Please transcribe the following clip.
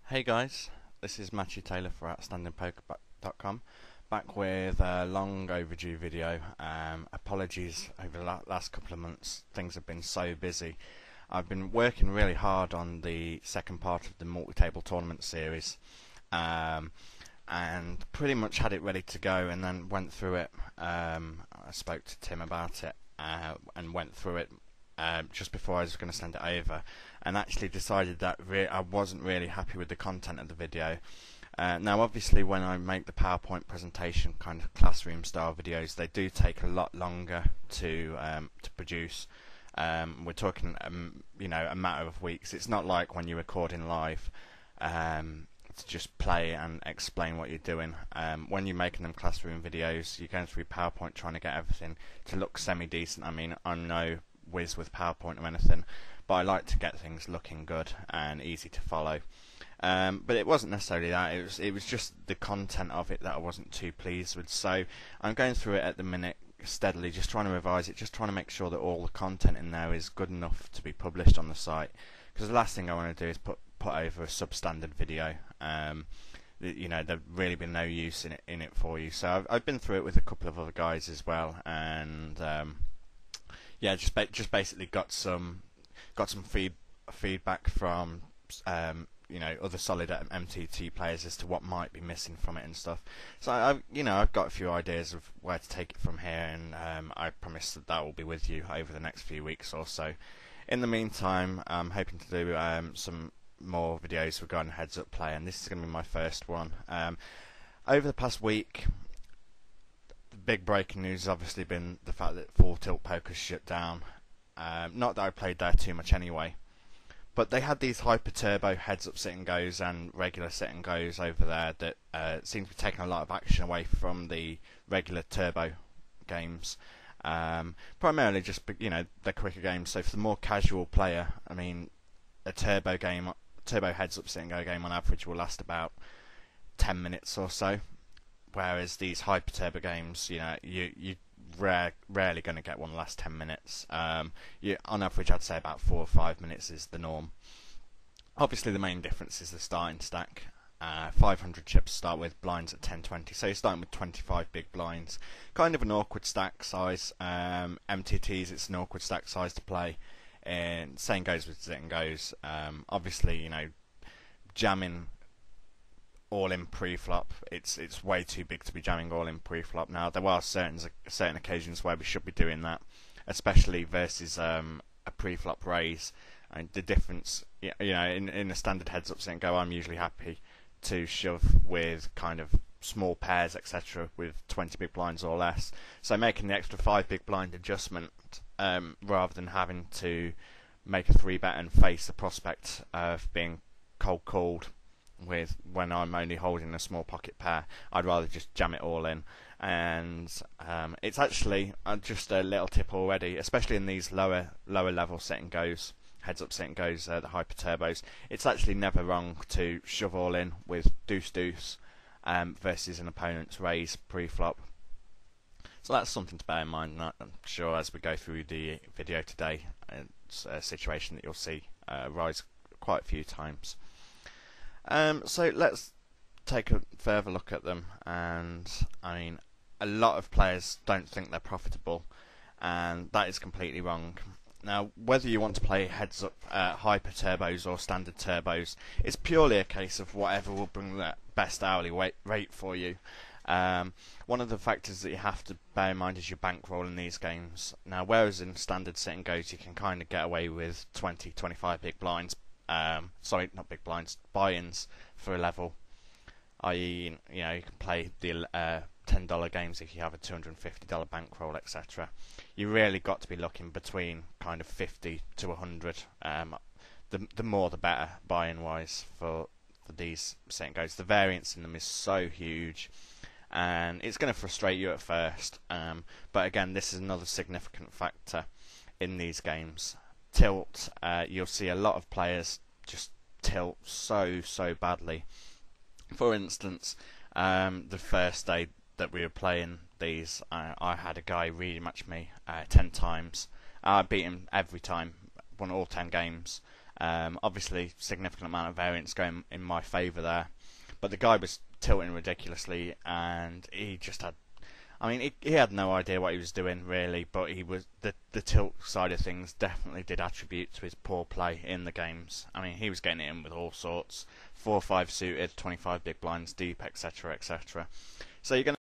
Hey guys, this is Matthew Taylor for OutstandingPoker.com, back with a long overdue video. Apologies over the last couple of months, things have been so busy. I've been working really hard on the second part of the multi-table tournament series, and pretty much had it ready to go, and then went through it. I spoke to Tim about it and went through it just before I was going to send it over, and actually decided that I wasn't really happy with the content of the video. Now obviously when I make the PowerPoint presentation kind of classroom style videos, they do take a lot longer to produce. We're talking a matter of weeks. It's not like when you're recording live to just play and explain what you're doing. When you're making them classroom videos, you're going through PowerPoint trying to get everything to look semi-decent. I mean, I'm no whiz with PowerPoint or anything, but I like to get things looking good and easy to follow. But it wasn't necessarily that, it was just the content of it that I wasn't too pleased with. So I'm going through it at the minute steadily, just trying to revise it, just trying to make sure that all the content in there is good enough to be published on the site, because the last thing I want to do is put over a substandard video. There'd really been no use in it for you. So I've been through it with a couple of other guys as well, and just basically got some feedback from other solid MTT players as to what might be missing from it and stuff. So I've got a few ideas of where to take it from here, and I promise that will be with you over the next few weeks or so. In the meantime, I'm hoping to do some more videos regarding heads up play, and this is going to be my first one. Over the past week, the big breaking news has obviously been the fact that Full Tilt Poker's shut down. Not that I played there too much anyway, but they had these hyper turbo heads up sit and goes and regular sit and goes over there that seem to be taking a lot of action away from the regular turbo games. Primarily just they're quicker games. So for the more casual player, I mean, a turbo heads up sit and go game on average will last about 10 minutes or so, whereas these hyper turbo games, you rarely going to get one last 10 minutes. On average, I'd say about 4 or 5 minutes is the norm. Obviously, the main difference is the starting stack. 500 chips to start with, blinds at 10-20, so you're starting with 25 big blinds. Kind of an awkward stack size. MTTs, it's an awkward stack size to play, and same goes with sit and goes. Obviously, jamming all in pre-flop, it's way too big to be jamming all in pre-flop. Now there are certain occasions where we should be doing that, especially versus a pre-flop raise. And the difference, in a standard heads up sit and go, I'm usually happy to shove with kind of small pairs, etc., with 20 big blinds or less. So making the extra 5 big blind adjustment, rather than having to make a 3-bet and face the prospect of being cold called with when I'm only holding a small pocket pair, I'd rather just jam it all in. And it's actually just a little tip already, especially in these lower level sit and goes, heads up sit and goes, the hyper turbos. It's actually never wrong to shove all in with deuce deuce versus an opponent's raise pre-flop. So that's something to bear in mind, and I'm sure as we go through the video today, it's a situation that you'll see rise quite a few times. So let's take a further look at them. And I mean, a lot of players don't think they're profitable, and that is completely wrong. Now, whether you want to play heads up hyper turbos or standard turbos, it's purely a case of whatever will bring the best hourly rate for you. One of the factors that you have to bear in mind is your bankroll in these games. Now, whereas in standard sit and goes you can kind of get away with 20-25 big blinds, sorry, not big blinds, buy-ins for a level, i.e., you can play the $10 games if you have a $250 bankroll, etc. You really got to be looking between kind of 50 to 100. The more the better, buy-in wise, for these sit and goes. The variance in them is so huge, and it's going to frustrate you at first. But again, this is another significant factor in these games. Tilt, you'll see a lot of players just tilt so badly. For instance, the first day that we were playing these, I had a guy rematch me 10 times. I beat him every time, won all 10 games, Obviously, significant amount of variance going in my favour there, but the guy was tilting ridiculously, and he just had. I mean, he had no idea what he was doing really, but he was the tilt side of things definitely did attribute to his poor play in the games. I mean, he was getting it in with all sorts, 4-5 suited, 25 big blinds deep, etc., etc. So you're going